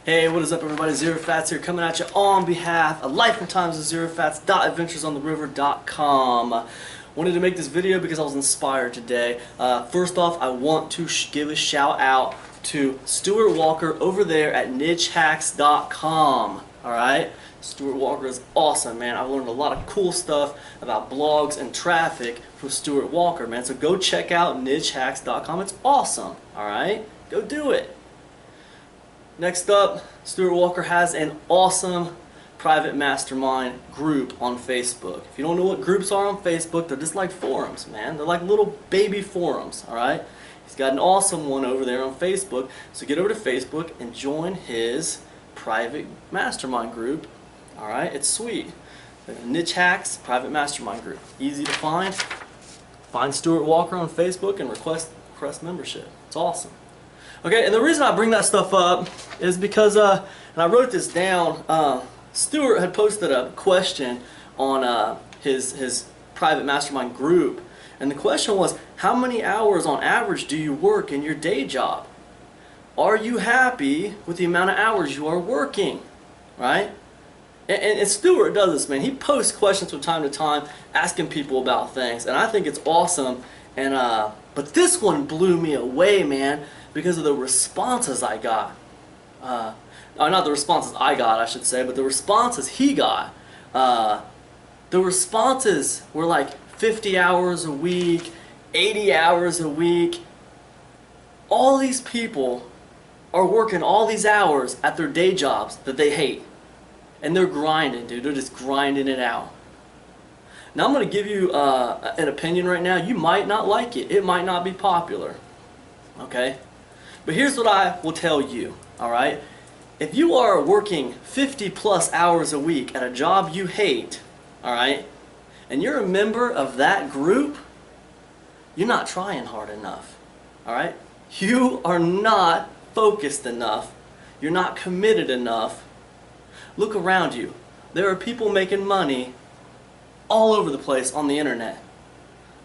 Hey, what is up everybody? Zero Fats here coming at you on behalf of Life and Times of Zero Fats, adventuresontheriver.com. Wanted to make this video because I was inspired today. First off, I want to give a shout out to Stuart Walker over there at nichehacks.com. Alright? Stuart Walker is awesome, man. I've learned a lot of cool stuff about blogs and traffic from Stuart Walker, man. So go check out nichehacks.com. It's awesome. Alright? Go do it. Next up, Stuart Walker has an awesome private mastermind group on Facebook. If you don't know what groups are on Facebook, they're just like forums, man. They're like little baby forums, alright? He's got an awesome one over there on Facebook. So get over to Facebook and join his private mastermind group. Alright, it's sweet. Niche Hacks Private Mastermind Group. Easy to find. Find Stuart Walker on Facebook and request membership. It's awesome. Okay, and the reason I bring that stuff up is because, and I wrote this down, Stuart had posted a question on his private mastermind group, and the question was, how many hours on average do you work in your day job? Are you happy with the amount of hours you are working? Right? And Stuart does this, man. He posts questions from time to time asking people about things, and I think it's awesome. And but this one blew me away, man, because of the responses I got. Not the responses I got, I should say, but the responses he got. The responses were like 50 hours a week, 80 hours a week. All these people are working all these hours at their day jobs that they hate. And they're grinding, dude. They're just grinding it out. Now I'm going to give you an opinion right now. You might not like it. It might not be popular. Okay? But here's what I will tell you. Alright? If you are working 50 plus hours a week at a job you hate, alright, and you're a member of that group, you're not trying hard enough. Alright? You are not focused enough. You're not committed enough. Look around you. There are people making money all over the place on the internet.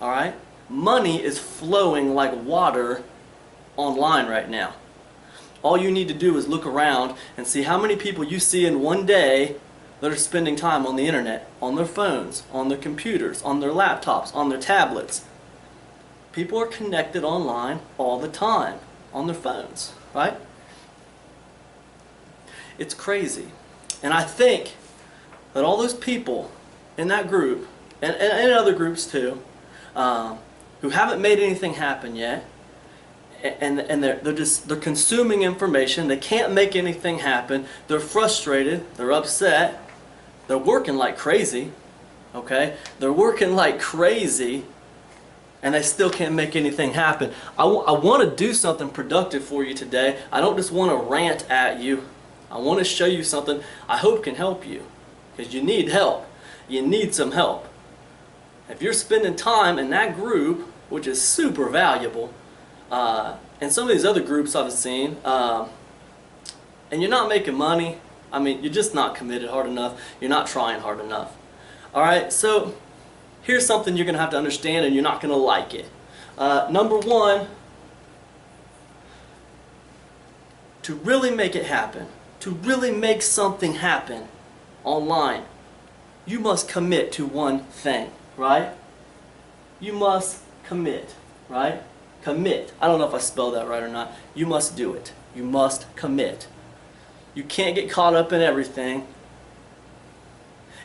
Alright? Money is flowing like water online right now. All you need to do is look around and see how many people you see in one day that are spending time on the internet, on their phones, on their computers, on their laptops, on their tablets. People are connected online all the time on their phones, right? It's crazy. And I think that all those people in that group, and other groups too, who haven't made anything happen yet, and they're consuming information, they can't make anything happen, they're frustrated, they're upset, they're working like crazy, okay? They're working like crazy, and they still can't make anything happen. I want to do something productive for you today. I don't just want to rant at you. I want to show you something I hope can help you, because you need help. You need some help. If you're spending time in that group, which is super valuable, and some of these other groups I've seen, and you're not making money, I mean, you're just not committed hard enough, you're not trying hard enough. Alright, so here's something you're going to have to understand, and you're not going to like it. Number one, to really make it happen, to really make something happen online, you must commit to one thing, right? You must commit, right? Commit. I don't know if I spelled that right or not. You must do it. You must commit. You can't get caught up in everything.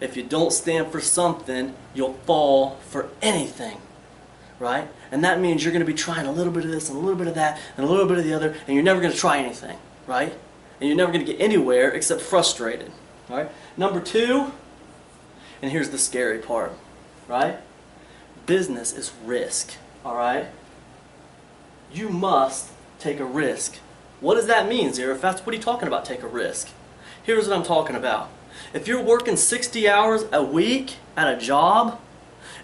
If you don't stand for something, you'll fall for anything, right? And that means you're going to be trying a little bit of this and a little bit of that and a little bit of the other, and you're never going to try anything, right? And you're never going to get anywhere except frustrated. Right? Number two, and here's the scary part, right? Business is risk. Alright? You must take a risk. What does that mean, Zero Fats? What are you talking about, take a risk? Here's what I'm talking about. If you're working 60 hours a week at a job,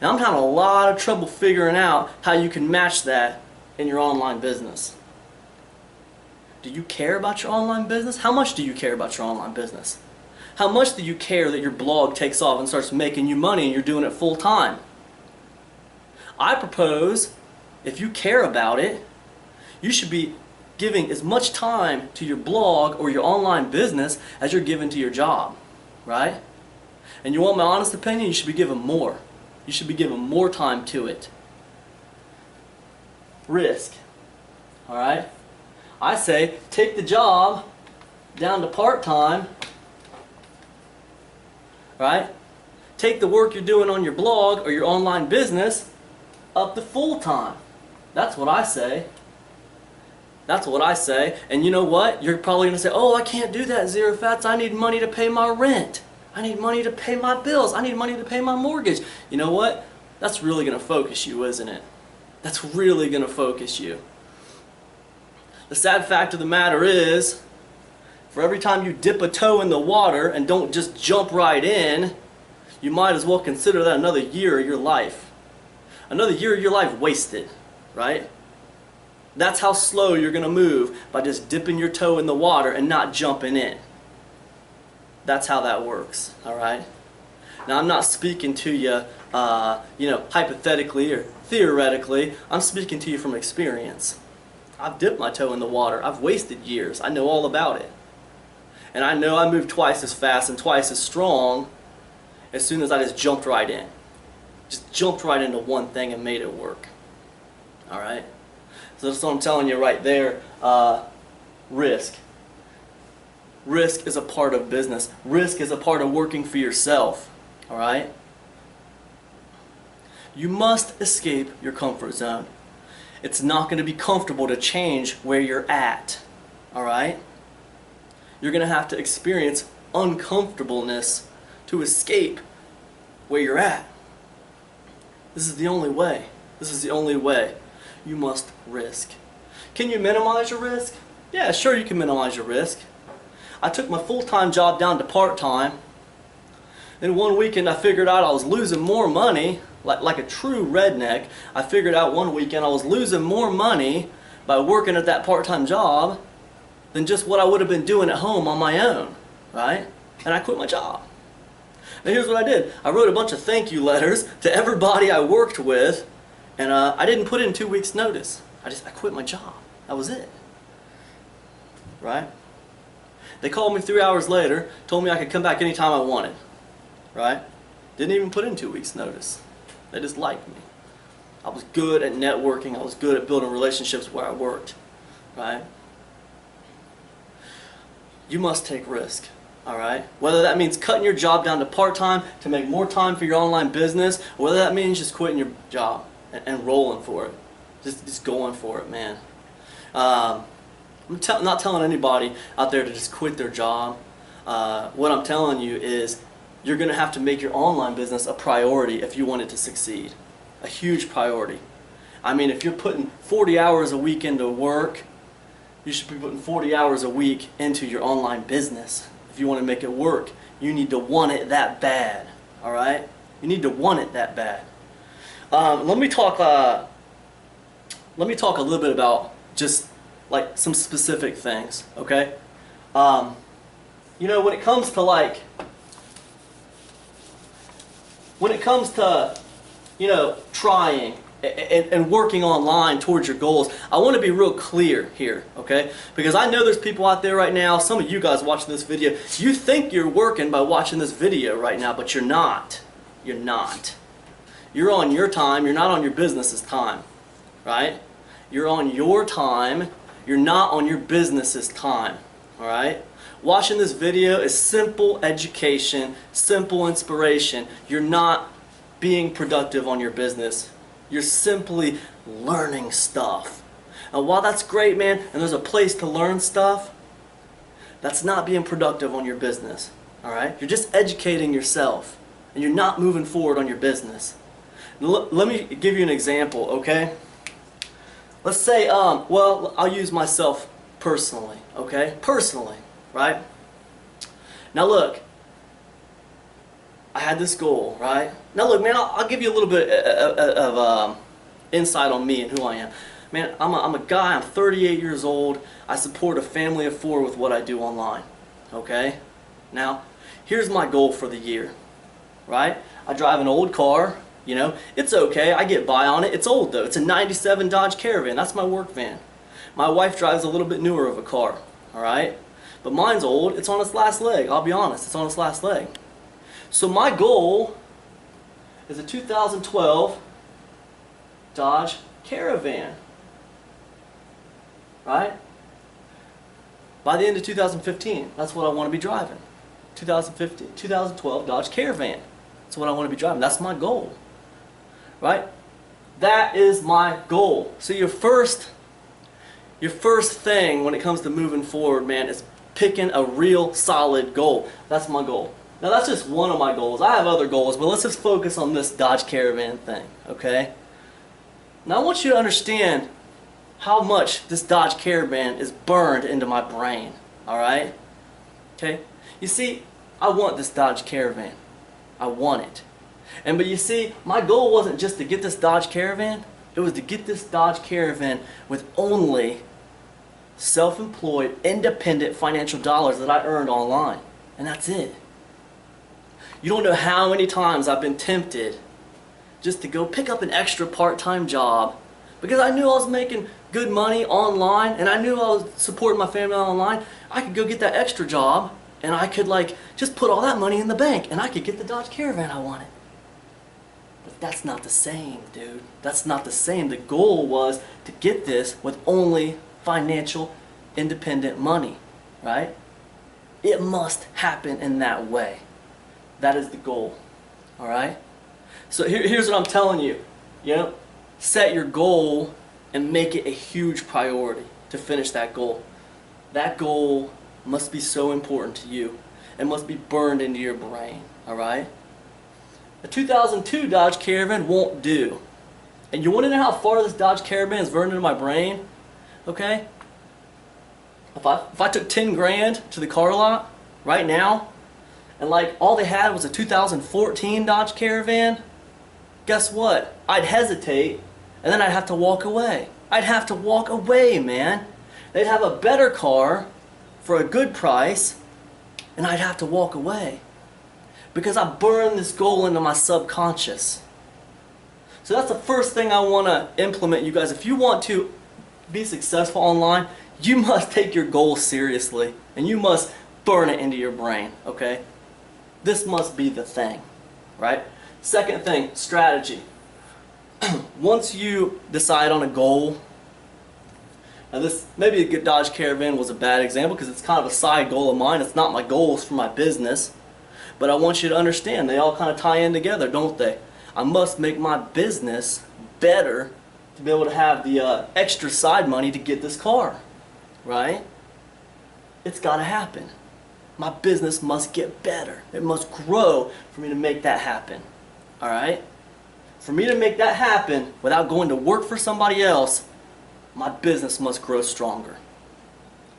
and I'm having a lot of trouble figuring out how you can match that in your online business. Do you care about your online business? How much do you care about your online business? How much do you care that your blog takes off and starts making you money and you're doing it full time? I propose, if you care about it, you should be giving as much time to your blog or your online business as you're giving to your job, right? And you want my honest opinion, you should be giving more. You should be giving more time to it. Risk, all right? I say take the job down to part-time, right? Take the work you're doing on your blog or your online business up to full-time. That's what I say. That's what I say. And you know what? You're probably going to say, oh, I can't do that, Zero Fats. I need money to pay my rent. I need money to pay my bills. I need money to pay my mortgage. You know what? That's really going to focus you, isn't it? That's really going to focus you. The sad fact of the matter is, for every time you dip a toe in the water and don't just jump right in, you might as well consider that another year of your life. Another year of your life wasted, right? That's how slow you're going to move, by just dipping your toe in the water and not jumping in. That's how that works, all right? Now, I'm not speaking to you, hypothetically or theoretically. I'm speaking to you from experience. I've dipped my toe in the water. I've wasted years. I know all about it. And I know I moved twice as fast and twice as strong as soon as I just jumped right in. Just jumped right into one thing and made it work. All right? So that's what I'm telling you right there. Risk. Risk is a part of business. Risk is a part of working for yourself. All right? You must escape your comfort zone. It's not going to be comfortable to change where you're at. All right? You're going to have to experience uncomfortableness to escape where you're at. This is the only way. This is the only way. You must risk. Can you minimize your risk? Yeah, sure you can minimize your risk. I took my full-time job down to part-time. Then one weekend I figured out I was losing more money, like a true redneck. I figured out one weekend I was losing more money by working at that part-time job than just what I would have been doing at home on my own, right? And I quit my job. And here's what I did. I wrote a bunch of thank you letters to everybody I worked with, and I didn't put in 2 weeks' notice. I quit my job. That was it. Right? They called me 3 hours later, told me I could come back anytime I wanted. Right? Didn't even put in 2 weeks' notice. They just liked me. I was good at networking. I was good at building relationships where I worked. Right? You must take risk. All right? Whether that means cutting your job down to part-time to make more time for your online business, or whether that means just quitting your job and rolling for it. Just going for it, man. I'm not telling anybody out there to just quit their job. What I'm telling you is you're going to have to make your online business a priority if you want it to succeed. A huge priority. I mean, if you're putting 40 hours a week into work, you should be putting 40 hours a week into your online business. If you want to make it work, you need to want it that bad. All right? You need to want it that bad. Let me talk a little bit about just like some specific things. Okay? When it comes to trying and working online towards your goals, I want to be real clear here, okay? Because I know there's people out there right now, some of you guys watching this video, you think you're working by watching this video right now, but you're not. You're not. You're on your time, you're not on your business's time, right? You're on your time, you're not on your business's time, all right? Watching this video is simple education, simple inspiration. You're not being productive on your business. You're simply learning stuff. And while that's great, man, and there's a place to learn stuff, that's not being productive on your business. All right? You're just educating yourself, and you're not moving forward on your business. Let me give you an example, okay? Let's say, I'll use myself personally, okay? Personally, right? Now look, I had this goal, right? Now look, man, I'll give you a little bit of insight on me and who I am. Man, I'm a guy, I'm 38 years old. I support a family of 4 with what I do online, okay? Now, here's my goal for the year, right? I drive an old car, it's okay, I get by on it. It's old though, it's a 97 Dodge Caravan, that's my work van. My wife drives a little bit newer of a car, all right? But mine's old, it's on its last leg, I'll be honest, it's on its last leg. So my goal is a 2012 Dodge Caravan, right? By the end of 2015, that's what I want to be driving. 2012 Dodge Caravan. That's what I want to be driving. That's my goal, right? That is my goal. So your first thing when it comes to moving forward, man, is picking a real solid goal. That's my goal. Now that's just one of my goals. I have other goals, but let's just focus on this Dodge Caravan thing, okay? Now I want you to understand how much this Dodge Caravan is burned into my brain, alright? Okay? You see, I want this Dodge Caravan. I want it. But you see, my goal wasn't just to get this Dodge Caravan, it was to get this Dodge Caravan with only self-employed, independent financial dollars that I earned online. And that's it. You don't know how many times I've been tempted just to go pick up an extra part-time job because I knew I was making good money online and I knew I was supporting my family online. I could go get that extra job and I could just put all that money in the bank and I could get the Dodge Caravan I wanted. But that's not the same, dude. That's not the same. The goal was to get this with only financial independent money, right? It must happen in that way. That is the goal, all right? So here's what I'm telling you. Set your goal and make it a huge priority to finish that goal. That goal must be so important to you. It must be burned into your brain, all right? A 2002 Dodge Caravan won't do. And you want to know how far this Dodge Caravan is burned into my brain? Okay? If I took 10 grand to the car lot right now, and all they had was a 2014 Dodge Caravan, guess what? I'd hesitate, and then I'd have to walk away. I'd have to walk away, man. They'd have a better car for a good price, and I'd have to walk away. Because I burned this goal into my subconscious. So that's the first thing I want to implement, you guys. If you want to be successful online, you must take your goal seriously, and you must burn it into your brain, okay? This must be the thing, right? Second thing, strategy. Once you decide on a goal, now this, maybe a Dodge Caravan was a bad example because it's kind of a side goal of mine. It's not my goals for my business. But I want you to understand, they all kind of tie in together, don't they? I must make my business better to be able to have the extra side money to get this car, right? It's got to happen. My business must get better. It must grow for me to make that happen, all right? For me to make that happen without going to work for somebody else, my business must grow stronger,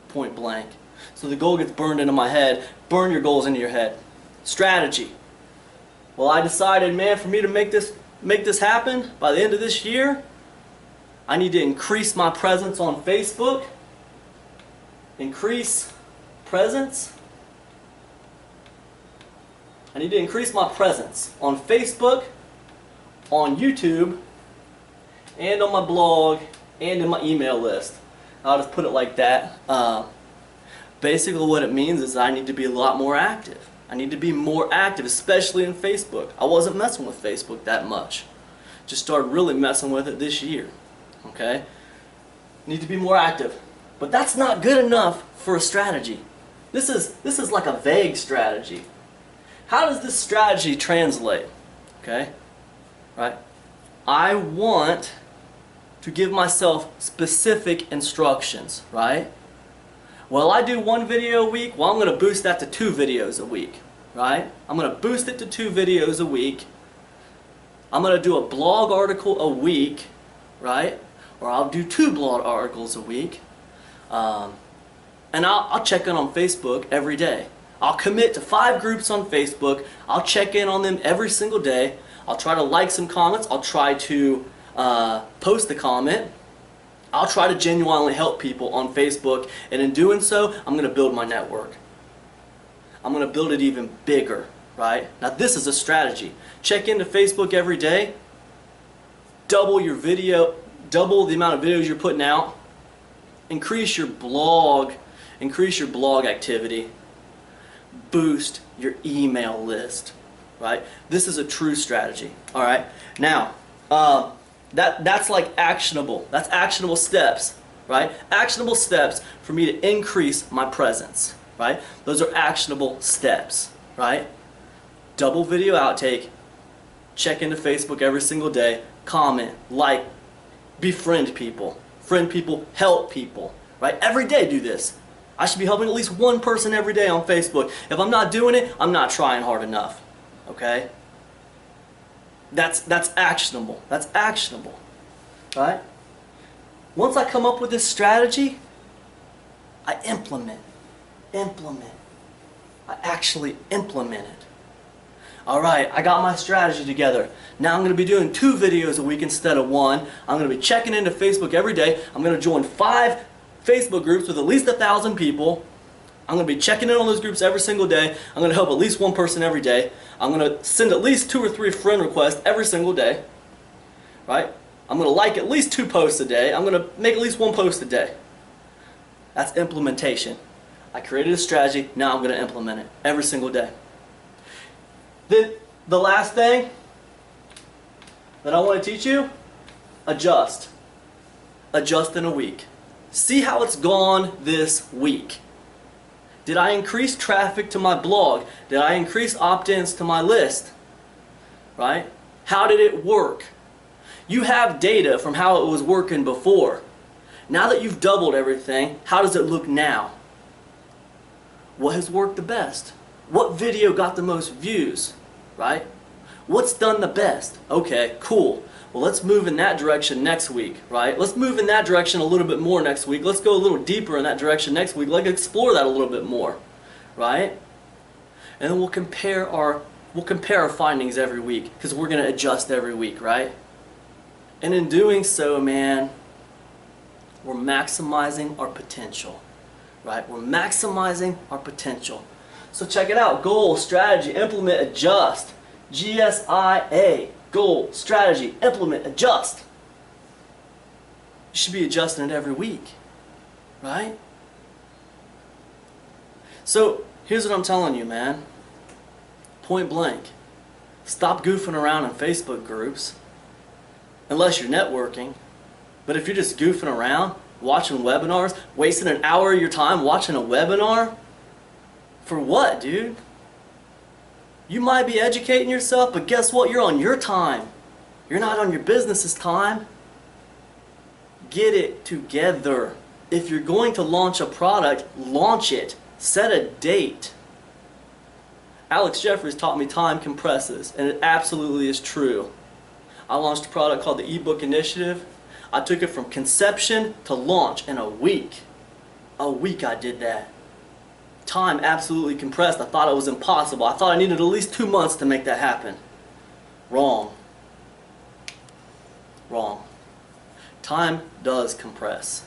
point blank. So the goal gets burned into my head. Burn your goals into your head. Strategy. Well, I decided, man, for me to make this happen by the end of this year, I need to increase my presence on Facebook. Increase presence. I need to increase my presence on Facebook, on YouTube, and on my blog, and in my email list. I'll just put it like that. Basically what it means is I need to be a lot more active. I need to be more active, especially in Facebook. I wasn't messing with Facebook that much. Just started really messing with it this year. Okay? Need to be more active. But that's not good enough for a strategy. This is like a vague strategy. How does this strategy translate? Okay? Right? I want to give myself specific instructions, right? Well, I do 1 video a week. Well, I'm going to boost that to 2 videos a week, right? I'm going to boost it to 2 videos a week. I'm going to do a blog article a week, right? Or I'll do 2 blog articles a week. And I'll check in on Facebook every day. I'll commit to 5 groups on Facebook. I'll check in on them every single day. I'll try to like some comments. I'll try to post a comment. I'll try to genuinely help people on Facebook, and in doing so, I'm going to build my network. I'm going to build it even bigger, right? Now this is a strategy. Check into Facebook every day. Double the amount of videos you're putting out. increase your blog activity, boost your email list, right? This is a true strategy, all right? Now, that's like actionable. That's actionable steps, right? Actionable steps for me to increase my presence, right? Those are actionable steps, right? Double video outtake, check into Facebook every single day, comment, like, befriend people, friend people, help people, right? Every day do this. I should be helping at least one person every day on Facebook. If I'm not doing it, I'm not trying hard enough, okay? That's actionable. That's actionable, right? Once I come up with this strategy, I implement. I actually implement it. All right, I got my strategy together. Now I'm going to be doing 2 videos a week instead of 1. I'm going to be checking into Facebook every day. I'm going to join 5 Facebook groups with at least 1,000 people. I'm going to be checking in on those groups every single day. I'm going to help at least one person every day. I'm going to send at least 2 or 3 friend requests every single day. Right? I'm going to like at least 2 posts a day. I'm going to make at least 1 post a day. That's implementation. I created a strategy. Now I'm going to implement it every single day. Then the last thing that I want to teach you, adjust. Adjust in a week. See how it's gone this week. Did I increase traffic to my blog? Did I increase opt-ins to my list? Right? How did it work? You have data from how it was working before. Now that you've doubled everything, how does it look now? What has worked the best? What video got the most views? Right? What's done the best? Okay, cool. Well, let's move in that direction next week, right? Let's move in that direction a little bit more next week. Let's go a little deeper in that direction next week. Let's explore that a little bit more, right? And then we'll compare our findings every week, because we're going to adjust every week, right? And in doing so, man, we're maximizing our potential, right? We're maximizing our potential. So check it out. Goal, strategy, implement, adjust. GSIA. Goal, strategy, implement, adjust. You should be adjusting it every week, right? So here's what I'm telling you, man. Point blank. Stop goofing around in Facebook groups, unless you're networking. But if you're just goofing around, watching webinars, wasting an hour of your time watching a webinar, for what, dude? You might be educating yourself, but guess what? You're on your time. You're not on your business's time. Get it together. If you're going to launch a product, launch it. Set a date. Alex Jeffries taught me time compresses, and it absolutely is true. I launched a product called the eBook Initiative. I took it from conception to launch in a week. A week I did that. Time absolutely compressed. I thought it was impossible. I thought I needed at least 2 months to make that happen. Wrong. Wrong. Time does compress.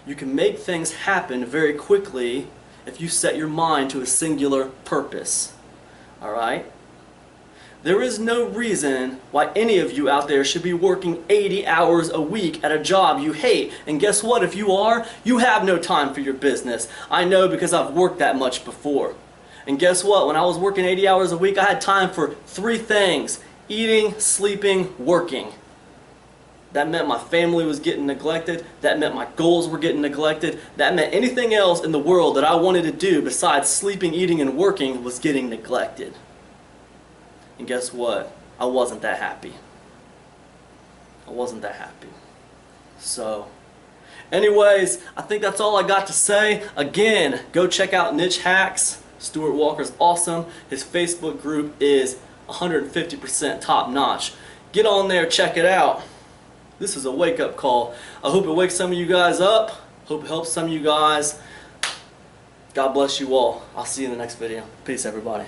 You can make things happen very quickly if you set your mind to a singular purpose. Alright? There is no reason why any of you out there should be working 80 hours a week at a job you hate. And guess what? If you are, you have no time for your business. I know, because I've worked that much before. And guess what? When I was working 80 hours a week, I had time for 3 things: eating, sleeping, working. That meant my family was getting neglected. That meant my goals were getting neglected. That meant anything else in the world that I wanted to do besides sleeping, eating, and working was getting neglected. And guess what? I wasn't that happy. I wasn't that happy. So, anyways, I think that's all I got to say. Again, go check out Niche Hacks. Stuart Walker's awesome. His Facebook group is 150% top notch. Get on there, check it out. This is a wake-up call. I hope it wakes some of you guys up. Hope it helps some of you guys. God bless you all. I'll see you in the next video. Peace, everybody.